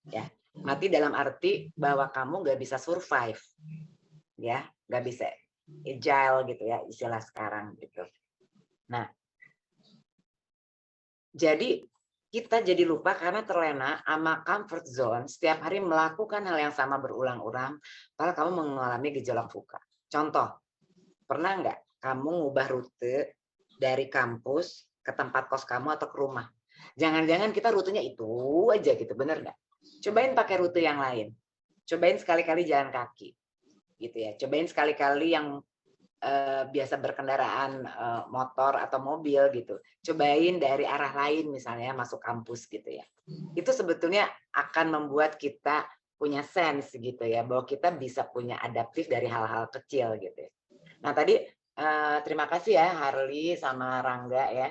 ya. Mati dalam arti bahwa kamu nggak bisa survive, ya, nggak bisa agile gitu ya istilah sekarang gitu. Nah, jadi kita jadi lupa karena terlena sama comfort zone setiap hari melakukan hal yang sama berulang-ulang, padahal kamu mengalami gejolak VUCA. Contoh, pernah nggak kamu ngubah rute dari kampus ke tempat kos kamu atau ke rumah? Jangan-jangan kita rutenya itu aja gitu, bener nggak? Cobain pakai rute yang lain. Cobain sekali-kali jalan kaki, gitu ya. Cobain sekali-kali yang biasa berkendaraan motor atau mobil gitu. Cobain dari arah lain misalnya masuk kampus gitu ya. Itu sebetulnya akan membuat kita punya sense gitu ya, bahwa kita bisa punya adaptif dari hal-hal kecil gitu ya. Nah tadi terima kasih ya Harley sama Rangga ya,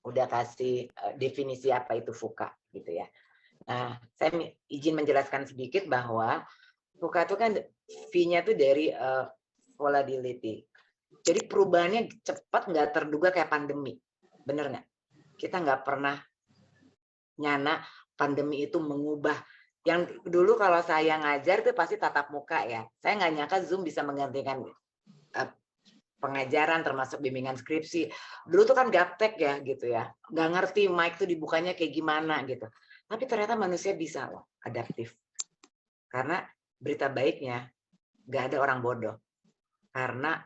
udah kasih definisi apa itu VUCA gitu ya. Nah saya izin menjelaskan sedikit bahwa VUCA itu kan V-nya tuh dari volatility. Jadi perubahannya cepat, nggak terduga kayak pandemi. Bener nggak? Kita nggak pernah nyana pandemi itu mengubah. Yang dulu kalau saya ngajar itu pasti tatap muka ya. Saya nggak nyangka Zoom bisa menggantikan pengajaran termasuk bimbingan skripsi. Dulu tuh kan gaptek ya gitu ya. Nggak ngerti mic tuh dibukanya kayak gimana gitu. Tapi ternyata manusia bisa loh adaptif. Karena berita baiknya nggak ada orang bodoh. Karena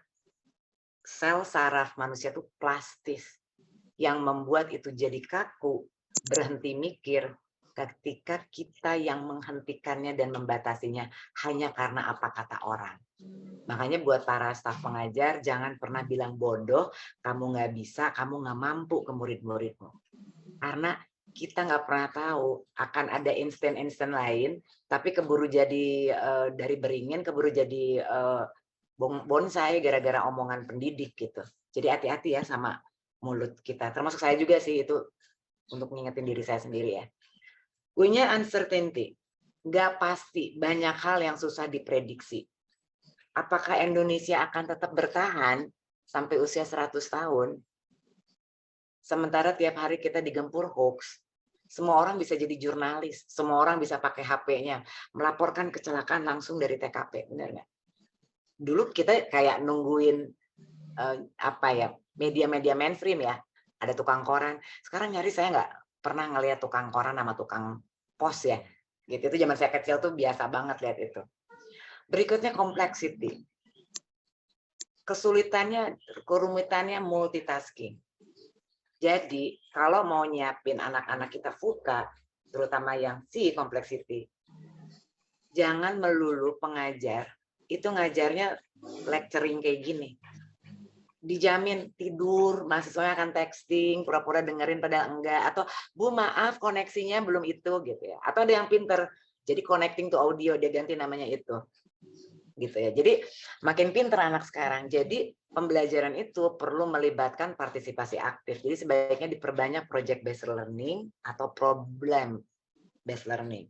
sel saraf manusia itu plastis. Yang membuat itu jadi kaku, berhenti mikir ketika kita yang menghentikannya dan membatasinya hanya karena apa kata orang. Makanya buat para staf pengajar, jangan pernah bilang bodoh, kamu nggak bisa, kamu nggak mampu ke murid-muridmu. Karena kita nggak pernah tahu akan ada instan-instan lain, tapi keburu jadi dari beringin, keburu jadi bonsai gara-gara omongan pendidik gitu. Jadi hati-hati ya sama mulut kita. Termasuk saya juga sih itu untuk ngingetin diri saya sendiri ya. Punya uncertainty. Nggak pasti, banyak hal yang susah diprediksi. Apakah Indonesia akan tetap bertahan sampai usia 100 tahun? Sementara tiap hari kita digempur hoax. Semua orang bisa jadi jurnalis, semua orang bisa pakai HP-nya, melaporkan kecelakaan langsung dari TKP, benar nggak? Dulu kita kayak nungguin apa ya, media-media mainstream ya, ada tukang koran. Sekarang nyaris saya nggak pernah ngelihat tukang koran sama tukang pos ya. Gitu, itu zaman saya kecil tuh biasa banget lihat itu. Berikutnya complexity. Kesulitannya, kerumitannya multitasking. Jadi kalau mau nyiapin anak-anak kita VUCA, terutama yang C complexity, jangan melulu pengajar itu ngajarnya lecturing kayak gini. Dijamin tidur, mahasiswanya akan texting, pura-pura dengerin padahal enggak, atau Bu maaf koneksinya belum itu gitu ya. Atau ada yang pinter, jadi connecting to audio, dia ganti namanya itu. Gitu ya. Jadi makin pinter anak sekarang. Jadi pembelajaran itu perlu melibatkan partisipasi aktif. Jadi sebaiknya diperbanyak project based learning atau problem based learning.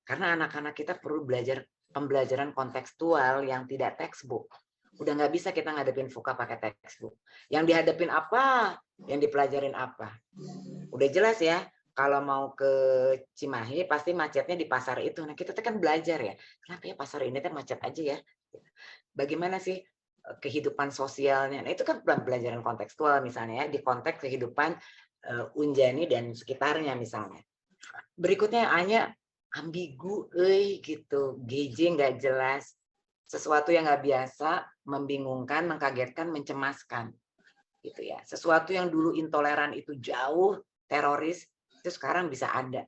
Karena anak-anak kita perlu belajar pembelajaran kontekstual yang tidak textbook. Udah nggak bisa kita ngadepin VUCA pakai textbook. Yang dihadapin apa, yang dipelajarin apa. Udah jelas ya, kalau mau ke Cimahi pasti macetnya di pasar itu. Nah kita kan belajar ya, kenapa ya pasar ini kan macet aja ya. Bagaimana sih kehidupan sosialnya. Nah itu kan pelajaran kontekstual misalnya ya, di konteks kehidupan Unjani dan sekitarnya misalnya. Berikutnya hanya ambigu, gitu, GJ nggak jelas, sesuatu yang nggak biasa, membingungkan, mengkagetkan, mencemaskan, gitu ya. Sesuatu yang dulu intoleran itu jauh, teroris, itu sekarang bisa ada.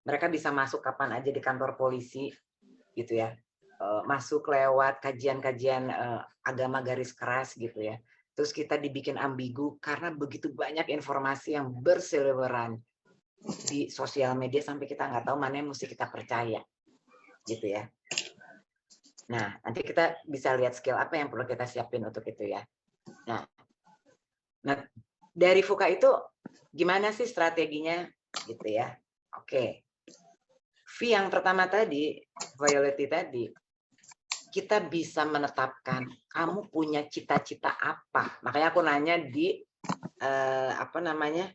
Mereka bisa masuk kapan aja di kantor polisi, gitu ya. Masuk lewat kajian-kajian agama garis keras, gitu ya. Terus kita dibikin ambigu karena begitu banyak informasi yang berseliweran di sosial media sampai kita nggak tahu mana yang mesti kita percaya, gitu ya. Nah, nanti kita bisa lihat skill apa yang perlu kita siapin untuk itu ya. Nah dari VUCA itu gimana sih strateginya, gitu ya. Oke. V yang pertama tadi, Violet tadi, kita bisa menetapkan kamu punya cita-cita apa. Makanya aku nanya di apa namanya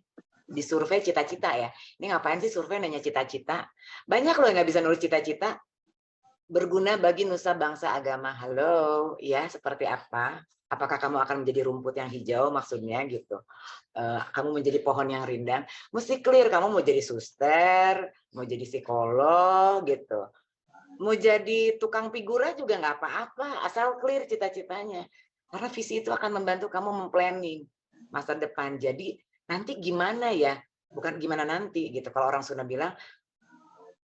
di survei cita-cita ya. Ini ngapain sih survei nanya cita-cita? Banyak loh yang nggak bisa nulis cita-cita. Berguna bagi nusa bangsa agama. Halo, ya seperti apa? Apakah kamu akan menjadi rumput yang hijau maksudnya gitu? Kamu menjadi pohon yang rindang. Mesti clear kamu mau jadi suster, mau jadi psikolog gitu. Mau jadi tukang figura juga nggak apa-apa, asal clear cita-citanya. Karena visi itu akan membantu kamu memplanning masa depan. Jadi nanti gimana ya? Bukan gimana nanti gitu. Kalau orang Sunda bilang,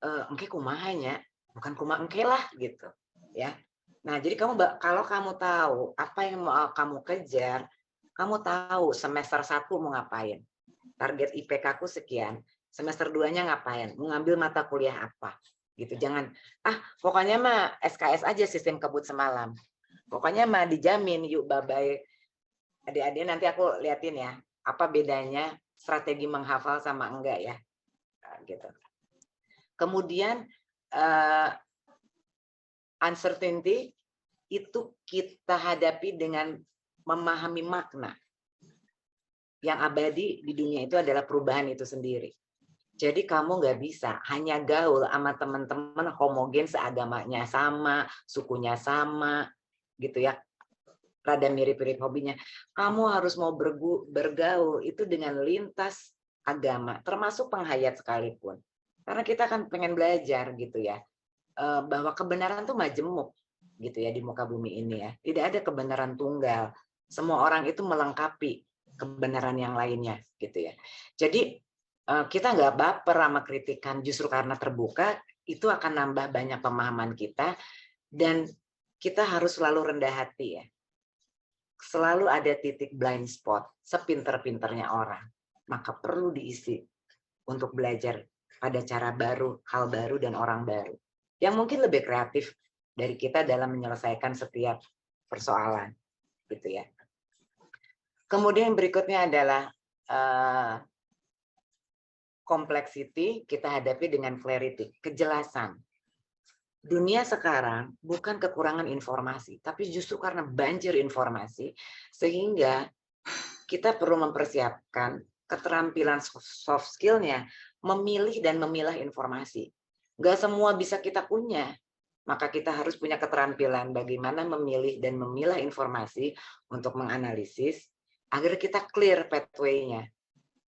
engke kumaha nya, bukan kumaha engke lah gitu, ya. Nah, jadi kalau kamu tahu apa yang mau kamu kejar, kamu tahu semester 1 mau ngapain. Target IPK-ku sekian, semester 2-nya ngapain, mau ngambil mata kuliah apa. Gitu. Jangan pokoknya mah SKS aja sistem kebut semalam. Pokoknya mah dijamin yuk bye-bye. Adik-adik nanti aku liatin ya, apa bedanya strategi menghafal sama enggak ya. Nah, gitu. Kemudian uncertainty itu kita hadapi dengan memahami makna. Yang abadi di dunia itu adalah perubahan itu sendiri. Jadi kamu nggak bisa hanya gaul sama teman-teman homogen seagamanya sama, sukunya sama, gitu ya. Rada mirip-mirip hobinya. Kamu harus mau bergaul itu dengan lintas agama, termasuk penghayat sekalipun. Karena kita kan pengen belajar gitu ya, bahwa kebenaran tuh majemuk gitu ya di muka bumi ini ya. Tidak ada kebenaran tunggal. Semua orang itu melengkapi kebenaran yang lainnya gitu ya. Jadi kita nggak baper sama kritikan, justru karena terbuka itu akan nambah banyak pemahaman kita, dan kita harus selalu rendah hati ya. Selalu ada titik blind spot, sepinter-pinternya orang, maka perlu diisi untuk belajar pada cara baru, hal baru dan orang baru yang mungkin lebih kreatif dari kita dalam menyelesaikan setiap persoalan gitu ya. Kemudian berikutnya adalah complexity, kita hadapi dengan clarity, kejelasan. Dunia sekarang bukan kekurangan informasi, tapi justru karena banjir informasi, sehingga kita perlu mempersiapkan keterampilan soft skill-nya, memilih dan memilah informasi. Nggak semua bisa kita punya, maka kita harus punya keterampilan bagaimana memilih dan memilah informasi untuk menganalisis, agar kita clear pathway-nya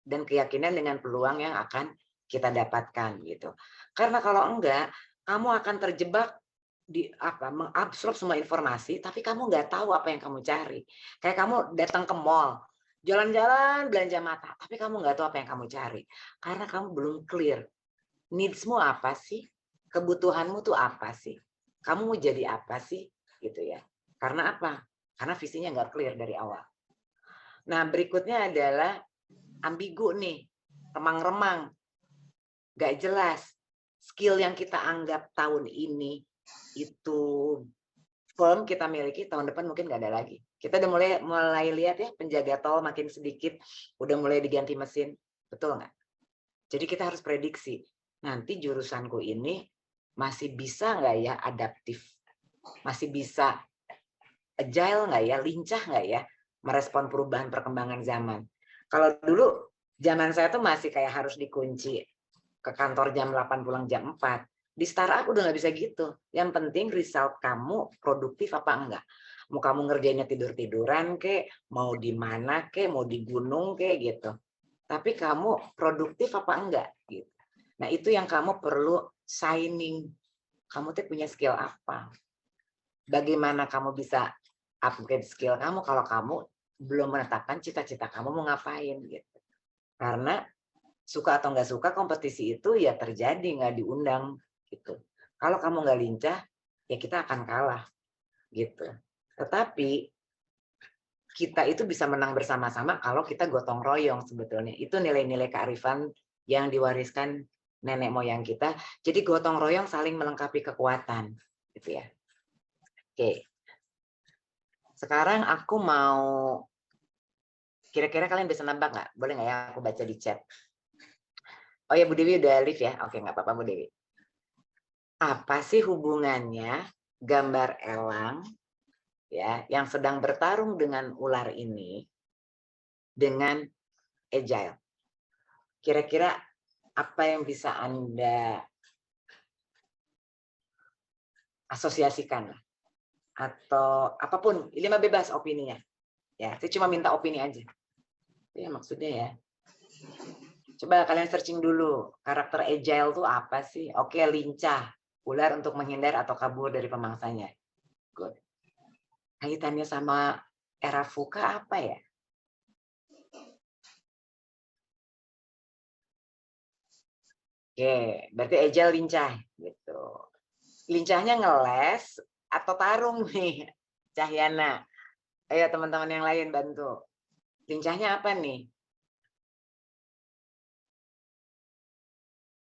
dan keyakinan dengan peluang yang akan kita dapatkan gitu. Karena kalau enggak, kamu akan terjebak di mengabsorb semua informasi, tapi kamu nggak tahu apa yang kamu cari. Kayak kamu datang ke mall, jalan-jalan belanja mata, tapi kamu nggak tahu apa yang kamu cari. Karena kamu belum clear. Needs-mu apa sih? Kebutuhanmu tuh apa sih? Kamu mau jadi apa sih? Gitu ya. Karena apa? Karena visinya nggak clear dari awal. Nah, berikutnya adalah ambigu nih, remang-remang, nggak jelas. Skill yang kita anggap tahun ini itu firm kita miliki, tahun depan mungkin nggak ada lagi. Kita udah mulai lihat ya, penjaga tol makin sedikit, udah mulai diganti mesin, betul nggak? Jadi kita harus prediksi, nanti jurusanku ini masih bisa nggak ya adaptif, masih bisa agile nggak ya, lincah nggak ya, merespon perubahan perkembangan zaman. Kalau dulu zaman saya tuh masih kayak harus dikunci ke kantor jam 8 pulang jam 4. Di startup udah nggak bisa gitu. Yang penting result kamu produktif apa enggak. Mau kamu ngerjainnya tidur-tiduran kek, mau di mana kek, mau di gunung kek gitu. Tapi kamu produktif apa enggak gitu. Nah, itu yang kamu perlu signing. Kamu tuh punya skill apa? Bagaimana kamu bisa upgrade skill kamu kalau kamu belum menetapkan cita-cita kamu mau ngapain gitu. Karena suka atau nggak suka kompetisi itu ya terjadi, nggak diundang gitu. Kalau kamu nggak lincah, ya kita akan kalah gitu. Tetapi kita itu bisa menang bersama-sama kalau kita gotong royong sebetulnya. Itu nilai-nilai kearifan yang diwariskan nenek moyang kita. Jadi gotong royong saling melengkapi kekuatan, gitu ya. Oke. Sekarang aku mau, kira-kira kalian bisa nebak nggak? Boleh nggak ya aku baca di chat? Oh ya, Bu Dewi udah live ya? Oke, nggak apa-apa Bu Dewi. Apa sih hubungannya gambar elang ya yang sedang bertarung dengan ular ini dengan agile? Kira-kira apa yang bisa Anda asosiasikan? Atau apapun, ini mah bebas opininya. Ya, saya cuma minta opini aja. Ya maksudnya ya. Coba kalian searching dulu, karakter agile itu apa sih? Oke, lincah, ular untuk menghindar atau kabur dari pemangsanya. Good. Kaitannya sama era VUCA apa ya? Oke, berarti agile lincah gitu. Lincahnya ngeles atau tarung nih, Cahyana. Ayo teman-teman yang lain bantu. Lincahnya apa nih?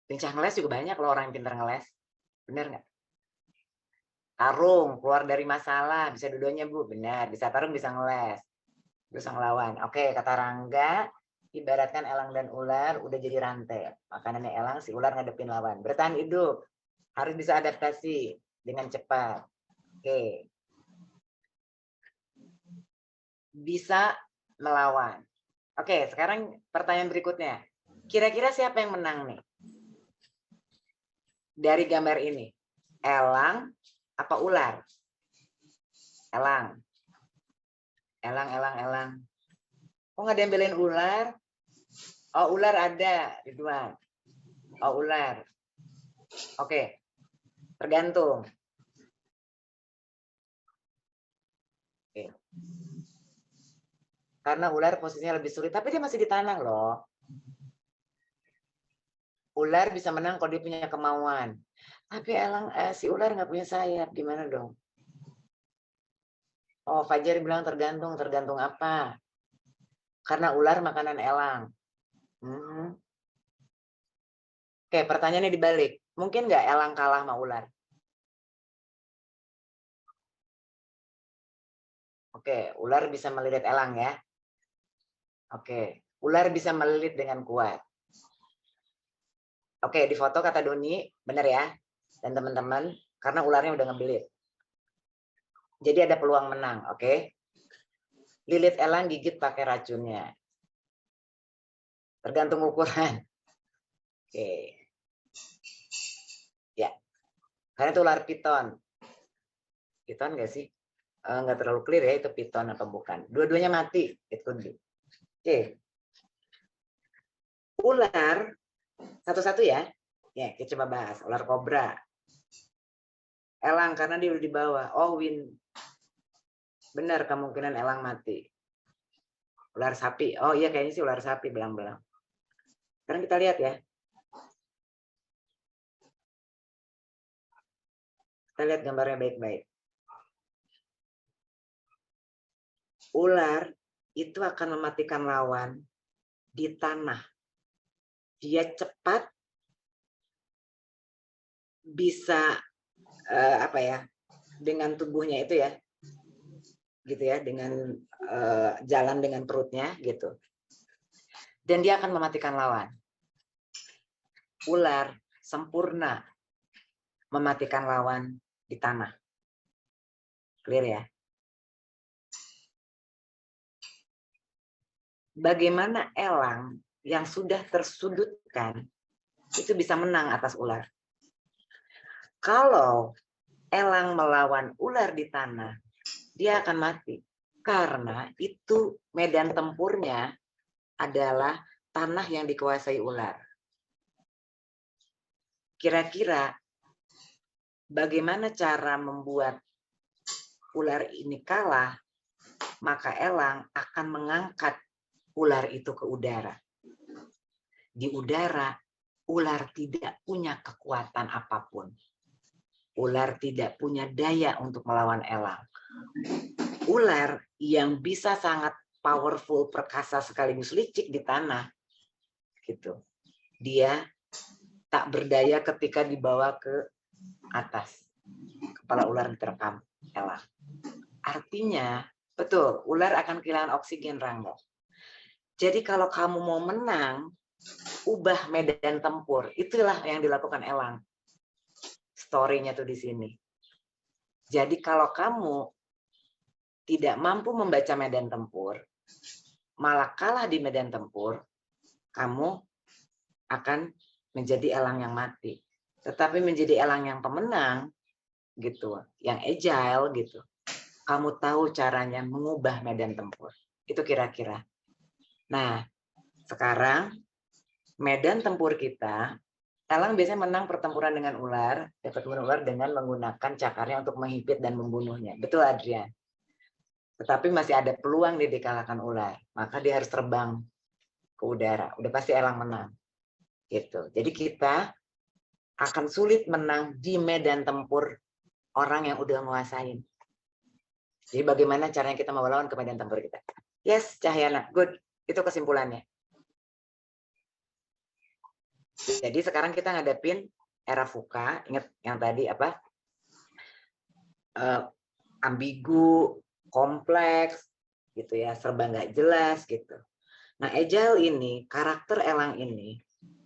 Lincah ngeles juga banyak loh orang yang pintar ngeles. Bener nggak? Tarung, keluar dari masalah. Bisa dua-duanya, Bu. Benar. Bisa tarung, bisa ngeles. Bisa ngelawan. Oke, kata Rangga, ibaratkan elang dan ular udah jadi rantai. Makanannya elang, si ular ngadepin lawan. Bertahan hidup. Harus bisa adaptasi dengan cepat. Oke. Bisa melawan. Oke, sekarang pertanyaan berikutnya. Kira-kira siapa yang menang nih? Dari gambar ini. Elang apa ular? Elang. Elang. Kok nggak ada yang belain ular? Oh, ular ada, Ridwan. Oh, ular. Oke. Tergantung. Oke. Karena ular posisinya lebih sulit, tapi dia masih di tanah loh. Ular bisa menang kalau dia punya kemauan. Tapi si ular nggak punya sayap, gimana dong? Oh, Fajar bilang tergantung apa? Karena ular makanan elang. Oke, pertanyaannya dibalik. Mungkin nggak elang kalah sama ular? Oke, ular bisa melilit elang ya. Oke, ular bisa melilit dengan kuat. Oke, di foto kata Doni, benar ya? Dan teman-teman, karena ularnya udah ngebelit. Jadi ada peluang menang, oke? Lilit elang gigit pakai racunnya. Tergantung ukuran. Oke. Ya, karena itu ular piton. Piton nggak sih? Nggak terlalu clear ya, itu piton atau bukan. Dua-duanya mati. It could be. Oke. Ular, satu-satu ya. Ya, kita coba bahas. Ular kobra. Elang, karena dia udah di bawah. Oh, win. Benar, kemungkinan elang mati. Ular sapi. Oh iya, kayaknya sih ular sapi, belang-belang. Sekarang kita lihat ya. Kita lihat gambarnya baik-baik. Ular itu akan mematikan lawan di tanah. Dia cepat, bisa apa ya, dengan tubuhnya itu ya, gitu ya, dengan jalan dengan perutnya gitu. Dan dia akan mematikan lawan. Ular sempurna mematikan lawan di tanah. Clear ya? Bagaimana elang yang sudah tersudutkan itu bisa menang atas ular? Kalau elang melawan ular di tanah, dia akan mati. Karena itu medan tempurnya adalah tanah yang dikuasai ular. Kira-kira bagaimana cara membuat ular ini kalah? Maka elang akan mengangkat ular itu ke udara. Di udara, ular tidak punya kekuatan apapun. Ular tidak punya daya untuk melawan elang. Ular yang bisa sangat powerful, perkasa sekaligus licik di tanah, gitu. Dia tak berdaya ketika dibawa ke atas. Kepala ular diterkam elang. Artinya, betul, ular akan kehilangan oksigen, Rangga. Jadi kalau kamu mau menang, ubah medan tempur. Itulah yang dilakukan elang. Story-nya tuh di sini. Jadi kalau kamu tidak mampu membaca medan tempur, malah kalah di medan tempur, kamu akan menjadi elang yang mati. Tetapi menjadi elang yang pemenang, gitu, yang agile, gitu. Kamu tahu caranya mengubah medan tempur. Itu kira-kira. Nah, sekarang medan tempur kita, elang biasanya menang pertempuran dengan ular, dapat ular dengan menggunakan cakarnya untuk menghimpit dan membunuhnya. Betul, Adrian? Tetapi masih ada peluang dia dikalahkan ular. Maka dia harus terbang ke udara. Udah pasti elang menang. Gitu. Jadi kita akan sulit menang di medan tempur orang yang udah nguasain. Jadi bagaimana caranya kita mau lawan ke medan tempur kita? Yes, Cahyana, good. Itu kesimpulannya. Jadi sekarang kita ngadepin era VUCA. Ingat yang tadi apa? Ambigu, kompleks, gitu ya, serba nggak jelas gitu. Nah, agile ini, karakter elang ini,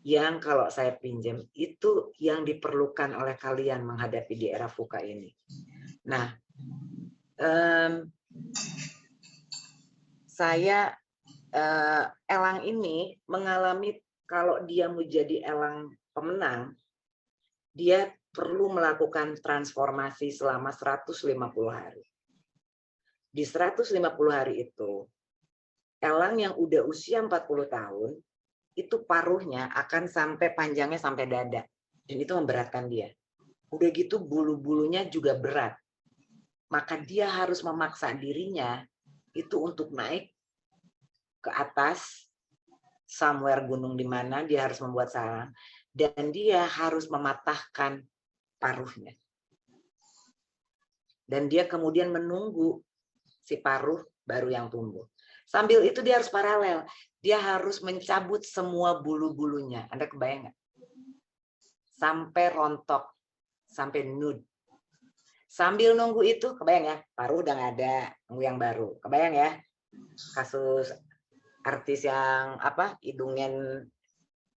yang kalau saya pinjam itu yang diperlukan oleh kalian menghadapi di era VUCA ini. Nah, saya elang ini mengalami kalau dia mau jadi elang pemenang, dia perlu melakukan transformasi selama 150 hari. Di 150 hari itu, elang yang udah usia 40 tahun, itu paruhnya akan sampai panjangnya sampai dada. Dan itu memberatkan dia. Udah gitu bulu-bulunya juga berat. Maka dia harus memaksa dirinya itu untuk naik ke atas, somewhere gunung di mana dia harus membuat sarang. Dan dia harus mematahkan paruhnya. Dan dia kemudian menunggu si paruh baru yang tumbuh. Sambil itu dia harus paralel. Dia harus mencabut semua bulu-bulunya. Anda kebayang nggak? Sampai rontok, sampai nude. Sambil nunggu itu, kebayang ya, paruh udah nggak ada, nunggu yang baru. Kebayang ya, kasus artis yang apa, hidungnya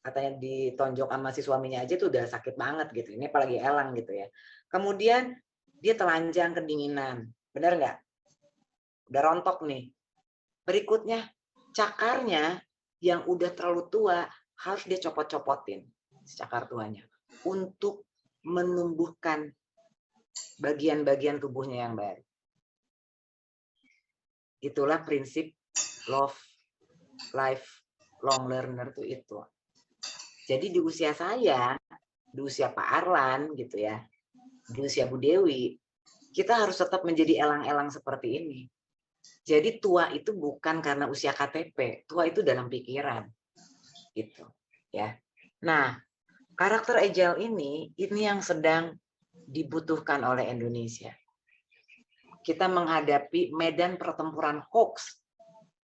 katanya ditonjok sama si suaminya aja tuh udah sakit banget gitu. Ini apalagi elang gitu ya. Kemudian dia telanjang kedinginan, benar nggak? Udah rontok nih. Berikutnya, cakarnya yang udah terlalu tua harus dia copot-copotin, cakar tuanya, untuk menumbuhkan bagian-bagian tubuhnya yang baru. Itulah prinsip love, life, long learner itu. Jadi di usia saya, di usia Pak Arlan gitu ya, di usia Bu Dewi, kita harus tetap menjadi elang-elang seperti ini. Jadi tua itu bukan karena usia KTP, tua itu dalam pikiran, gitu, ya. Nah, karakter agile ini yang sedang dibutuhkan oleh Indonesia. Kita menghadapi medan pertempuran hoax,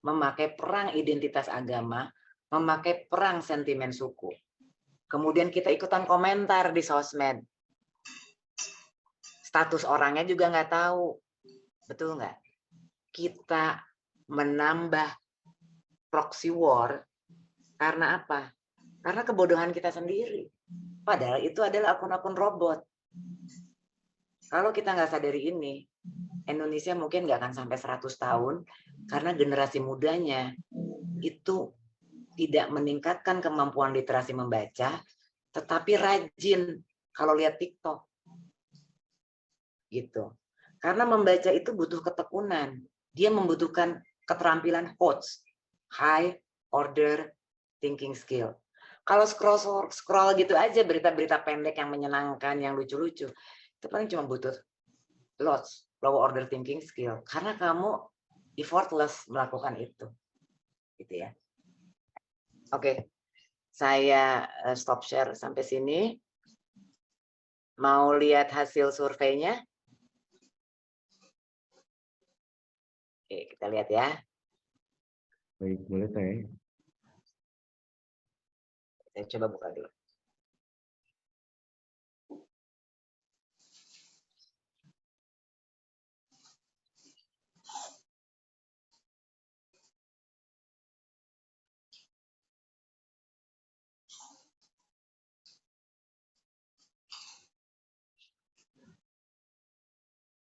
memakai perang identitas agama, memakai perang sentimen suku. Kemudian kita ikutan komentar di sosmed. Status orangnya juga nggak tahu, betul nggak? Kita menambah proxy war karena apa? Karena kebodohan kita sendiri. Padahal itu adalah akun-akun robot. Kalau kita nggak sadari ini, Indonesia mungkin nggak akan sampai 100 tahun karena generasi mudanya itu tidak meningkatkan kemampuan literasi membaca, tetapi rajin kalau lihat TikTok. Gitu. Karena membaca itu butuh ketekunan. Dia membutuhkan keterampilan HOTS, high order thinking skill. Kalau scroll gitu aja berita-berita pendek yang menyenangkan, yang lucu-lucu, itu paling cuma butuh low order thinking skill. Karena kamu effortless melakukan itu. Gitu ya. Oke, saya stop share sampai sini. Mau lihat hasil surveinya? Oke, kita lihat ya. Baik, boleh Teh. Saya coba buka dulu.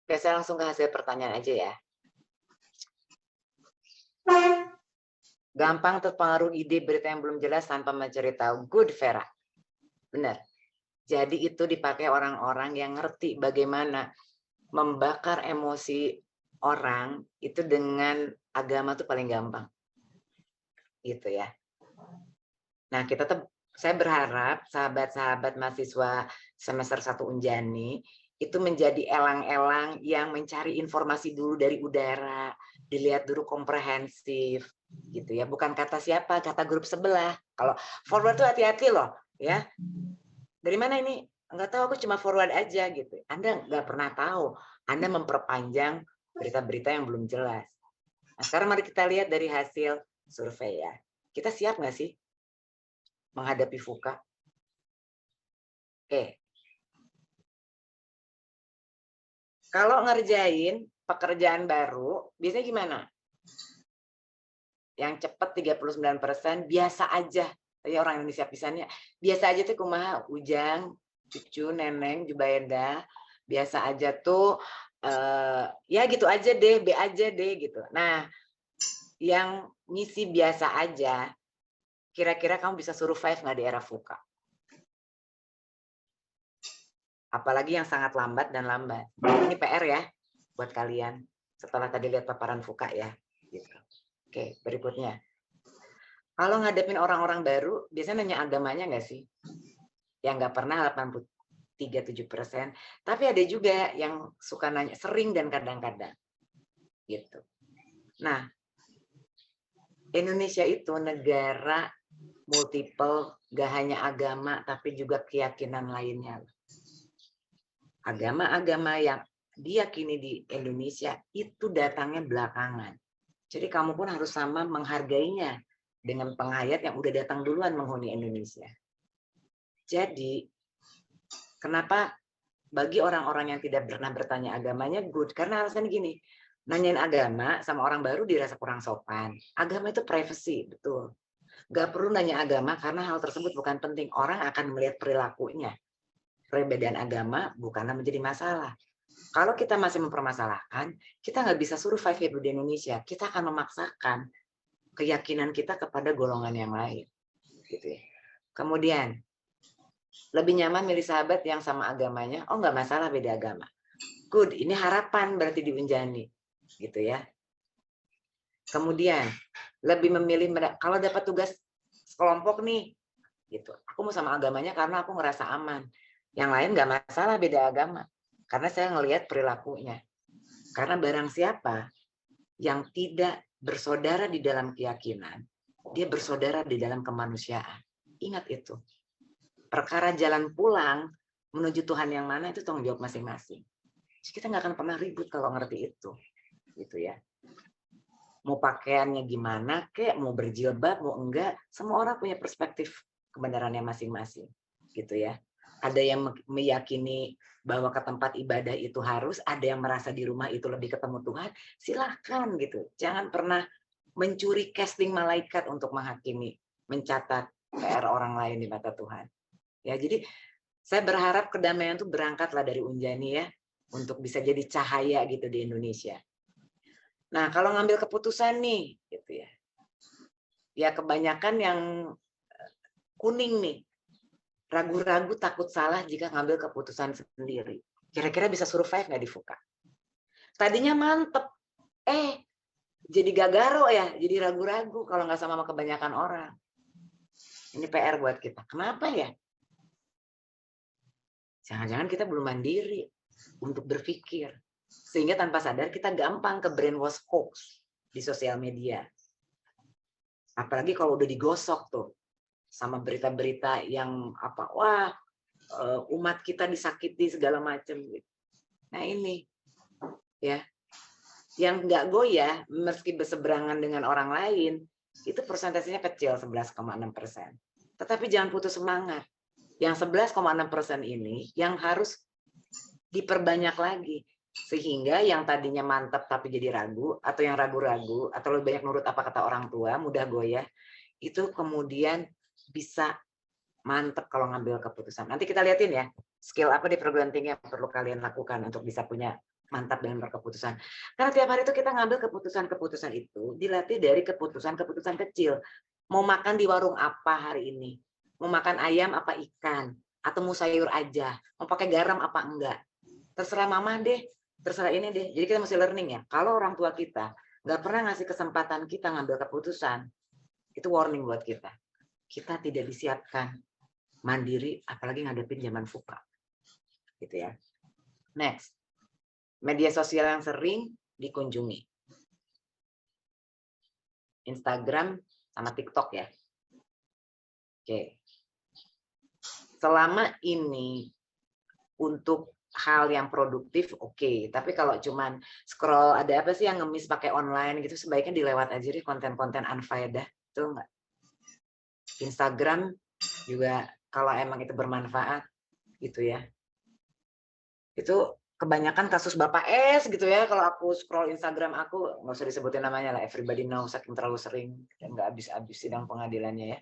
Oke, saya langsung ke hasil pertanyaan aja ya. Gampang terpengaruh ide berita yang belum jelas tanpa mencari tahu. Good, Vera. Benar. Jadi itu dipakai orang-orang yang ngerti bagaimana membakar emosi orang itu dengan agama tuh paling gampang. Gitu ya. Nah, saya berharap sahabat-sahabat mahasiswa semester 1 Unjani itu menjadi elang-elang yang mencari informasi dulu dari udara, dilihat dulu komprehensif, gitu ya. Bukan kata siapa, kata grup sebelah. Kalau forward tuh hati-hati loh, ya. Dari mana ini? Enggak tahu, aku cuma forward aja gitu. Anda nggak pernah tahu. Anda memperpanjang berita-berita yang belum jelas. Nah, sekarang mari kita lihat dari hasil survei ya. Kita siap nggak sih menghadapi VUCA? Oke. Kalau ngerjain pekerjaan baru, biasanya gimana? Yang cepat 39%, biasa aja. Tadi orang Indonesia pisannya, biasa aja tuh kumaha, Ujang, Cucu, Neneng, Jubaida, biasa aja tuh, ya gitu aja deh, B aja deh gitu. Nah, yang ngisi biasa aja, kira-kira kamu bisa survive nggak di era VUCA? Apalagi yang sangat lambat dan lambat. Ini PR ya buat kalian setelah tadi lihat paparan VUCA ya. Gitu. Oke, berikutnya. Kalau ngadepin orang-orang baru, biasanya nanya agamanya nggak sih? Yang nggak pernah 83-7%. Tapi ada juga yang suka nanya sering dan kadang-kadang. Gitu. Nah, Indonesia itu negara multiple, gak hanya agama, tapi juga keyakinan lainnya. Agama-agama yang diyakini di Indonesia itu datangnya belakangan. Jadi kamu pun harus sama menghargainya dengan penghayat yang udah datang duluan menghuni Indonesia. Jadi, kenapa bagi orang-orang yang tidak pernah bertanya agamanya good? Karena alasan gini, nanyain agama sama orang baru dirasa kurang sopan. Agama itu privacy, betul. Gak perlu nanya agama karena hal tersebut bukan penting. Orang akan melihat perilakunya. Perbedaan agama bukanlah menjadi masalah. Kalau kita masih mempermasalahkan, kita nggak bisa survive hidup di Indonesia. Kita akan memaksakan keyakinan kita kepada golongan yang lain. Gitu ya. Kemudian, lebih nyaman milih sahabat yang sama agamanya. Oh, nggak masalah beda agama. Good, ini harapan berarti di Unjani. Gitu ya. Kemudian, lebih memilih, kalau dapat tugas kelompok nih, gitu. Aku mau sama agamanya karena aku ngerasa aman. Yang lain nggak masalah beda agama. Karena saya ngelihat perilakunya. Karena barang siapa yang tidak bersaudara di dalam keyakinan, dia bersaudara di dalam kemanusiaan. Ingat itu. Perkara jalan pulang menuju Tuhan yang mana itu tanggung jawab masing-masing. Jadi kita nggak akan pernah ribut kalau ngerti itu. Gitu ya. Mau pakaiannya gimana, kek, mau berjilbab, mau enggak, semua orang punya perspektif kebenarannya masing-masing. Gitu ya. Ada yang meyakini bahwa ke tempat ibadah itu harus, ada yang merasa di rumah itu lebih ketemu Tuhan, silahkan gitu. Jangan pernah mencuri casting malaikat untuk menghakimi, mencatat PR orang lain di mata Tuhan. Ya, jadi saya berharap kedamaian itu berangkatlah dari Unjani ya, untuk bisa jadi cahaya gitu di Indonesia. Nah, kalau ngambil keputusan nih, gitu ya. Ya kebanyakan yang kuning nih, ragu-ragu takut salah jika ngambil keputusan sendiri. Kira-kira bisa survive nggak di VUCA? Tadinya mantep, jadi gagaro ya, jadi ragu-ragu kalau nggak sama kebanyakan orang. Ini PR buat kita. Kenapa ya? Jangan-jangan kita belum mandiri untuk berpikir. Sehingga tanpa sadar kita gampang ke brainwash hoax di sosial media. Apalagi kalau udah digosok tuh sama berita-berita yang apa, wah umat kita disakiti segala macam. Nah ini ya, yang nggak goyah meski berseberangan dengan orang lain itu persentasenya kecil 11,6%. Tetapi jangan putus semangat. Yang 11,6% ini yang harus diperbanyak lagi sehingga yang tadinya mantap tapi jadi ragu, atau yang ragu-ragu atau lebih banyak nurut apa kata orang tua, mudah goyah, itu kemudian bisa mantep kalau ngambil keputusan. Nanti kita lihatin ya, skill apa di perguruan tinggi yang perlu kalian lakukan untuk bisa punya mantap dalam berkeputusan. Karena tiap hari itu kita ngambil keputusan-keputusan itu dilatih dari keputusan-keputusan kecil. Mau makan di warung apa hari ini? Mau makan ayam apa ikan? Atau mau sayur aja? Mau pakai garam apa enggak? Terserah mama deh, terserah ini deh. Jadi kita mesti learning ya. Kalau orang tua kita nggak pernah ngasih kesempatan kita ngambil keputusan, itu warning buat kita. Kita tidak disiapkan mandiri, apalagi ngadepin zaman VUCA. Gitu ya. Next. Media sosial yang sering dikunjungi. Instagram sama TikTok ya. Oke. Selama ini untuk hal yang produktif oke. Tapi kalau cuman scroll ada apa sih yang ngemis pakai online gitu, sebaiknya dilewat aja deh konten-konten unfaedah. Betul nggak? Instagram juga kalau emang itu bermanfaat gitu ya. Itu kebanyakan kasus Bapak S gitu ya. Kalau aku scroll Instagram aku, nggak usah disebutin namanya lah, everybody knows, saking terlalu sering dan nggak habis-habis sidang pengadilannya ya.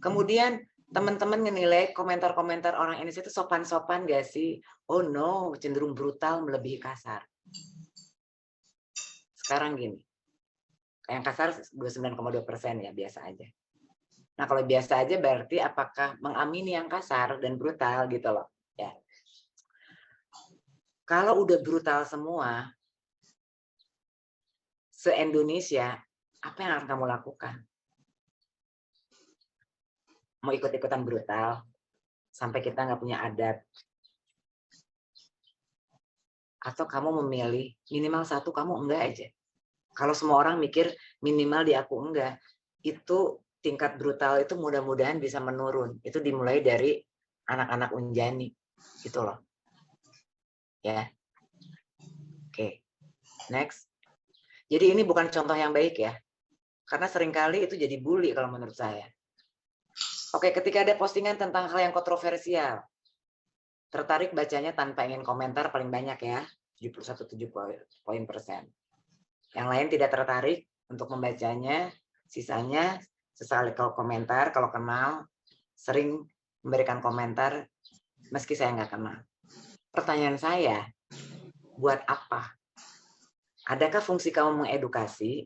Kemudian teman-teman menilai komentar-komentar orang Indonesia itu sopan-sopan gak sih? Oh no, cenderung brutal melebihi kasar. Sekarang gini, yang kasar 29,2% ya, biasa aja. Nah kalau biasa aja berarti apakah mengamini yang kasar dan brutal gitu loh ya. Kalau udah brutal semua, se-Indonesia, apa yang akan kamu lakukan? Mau ikut-ikutan brutal, sampai kita nggak punya adab? Atau kamu memilih minimal satu kamu enggak aja? Kalau semua orang mikir minimal di aku enggak, itu tingkat brutal itu mudah-mudahan bisa menurun. Itu dimulai dari anak-anak Unjani, gitu loh. Ya. Oke. Next. Jadi ini bukan contoh yang baik ya. Karena seringkali itu jadi bully kalau menurut saya. Oke, ketika ada postingan tentang hal yang kontroversial, tertarik bacanya tanpa ingin komentar paling banyak ya, 71,7%. Yang lain tidak tertarik untuk membacanya, sisanya sesekali kalau komentar, kalau kenal, sering memberikan komentar meski saya nggak kenal. Pertanyaan saya, buat apa? Adakah fungsi kamu mengedukasi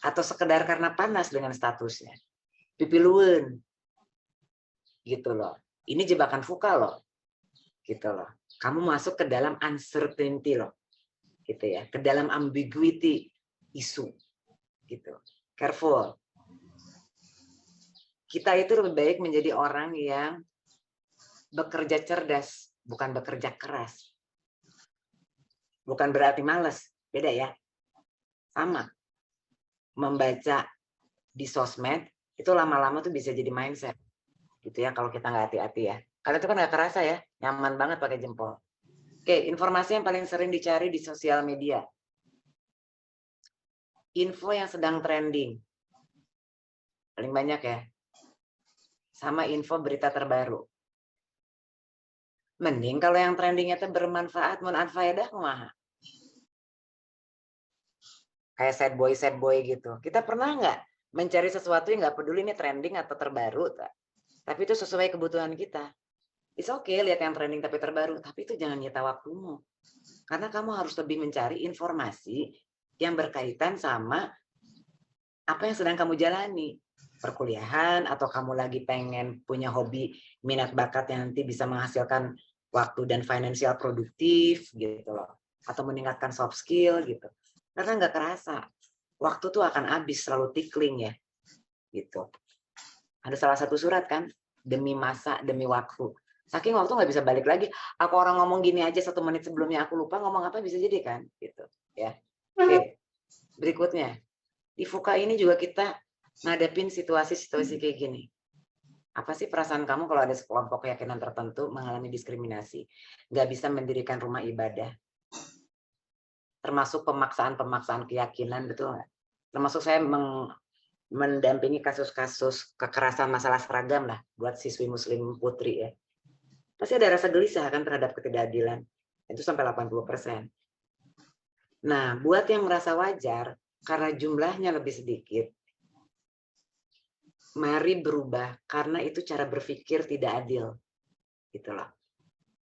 atau sekedar karena panas dengan statusnya? Pipiluun. Gitu loh. Ini jebakan VUCA loh. Gitu loh. Kamu masuk ke dalam uncertainty loh. Gitu ya. Ke dalam ambiguity isu. Gitu. Careful. Kita itu lebih baik menjadi orang yang bekerja cerdas, bukan bekerja keras. Bukan berarti malas, beda ya. Sama. Membaca di sosmed itu lama-lama tuh bisa jadi mindset. Gitu ya kalau kita nggak hati-hati ya. Karena itu kan nggak kerasa ya, nyaman banget pakai jempol. Oke, informasi yang paling sering dicari di sosial media. Info yang sedang trending. Paling banyak ya. Sama info berita terbaru. Mending kalau yang trendingnya itu bermanfaat, munfaedah kumaha. Kayak sad boy gitu. Kita pernah nggak mencari sesuatu yang nggak peduli ini trending atau terbaru, tapi itu sesuai kebutuhan kita. It's okay lihat yang trending tapi terbaru, tapi itu jangan nyita waktumu. Karena kamu harus lebih mencari informasi yang berkaitan sama apa yang sedang kamu jalani. Perkuliahan, atau kamu lagi pengen punya hobi, minat bakat yang nanti bisa menghasilkan waktu dan finansial produktif gitu loh. Atau meningkatkan soft skill gitu. Karena nggak kerasa. Waktu tuh akan habis, selalu tickling ya. Gitu. Ada salah satu surat kan, demi masa, demi waktu. Saking waktu nggak bisa balik lagi. Aku orang ngomong gini aja 1 menit sebelumnya aku lupa ngomong apa bisa jadi kan, gitu ya. Oke, berikutnya di VUCA ini juga kita ngadepin situasi-situasi kayak gini. Apa sih perasaan kamu kalau ada sekelompok keyakinan tertentu mengalami diskriminasi, nggak bisa mendirikan rumah ibadah, termasuk pemaksaan keyakinan, betul nggak? Termasuk saya mendampingi kasus-kasus kekerasan masalah seragam lah buat siswi muslim putri ya. Pasti ada rasa gelisah kan terhadap ketidakadilan. Itu sampai 80%. Nah, buat yang merasa wajar, karena jumlahnya lebih sedikit, mari berubah, karena itu cara berpikir tidak adil. Gitu loh.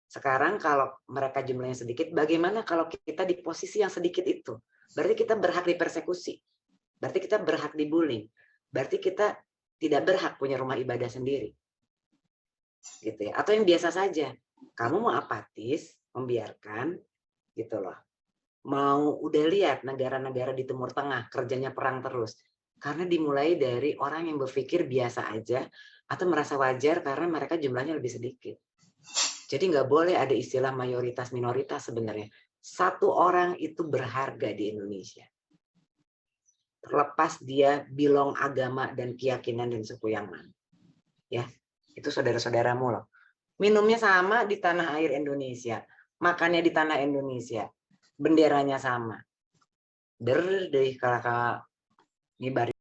Sekarang kalau mereka jumlahnya sedikit, bagaimana kalau kita di posisi yang sedikit itu? Berarti kita berhak dipersekusi. Berarti kita berhak dibully. Berarti kita tidak berhak punya rumah ibadah sendiri. Gitu ya. Atau yang biasa saja. Kamu mau apatis, membiarkan gitu loh. Mau udah lihat negara-negara di Timur Tengah kerjanya perang terus. Karena dimulai dari orang yang berpikir biasa aja atau merasa wajar karena mereka jumlahnya lebih sedikit. Jadi nggak boleh ada istilah mayoritas minoritas sebenarnya. Satu orang itu berharga di Indonesia. Terlepas dia belong agama dan keyakinan dan suku yang mana. Ya, itu saudara-saudaramu loh. Minumnya sama di tanah air Indonesia, makannya di tanah Indonesia, benderanya sama. Deh kalau ngibarin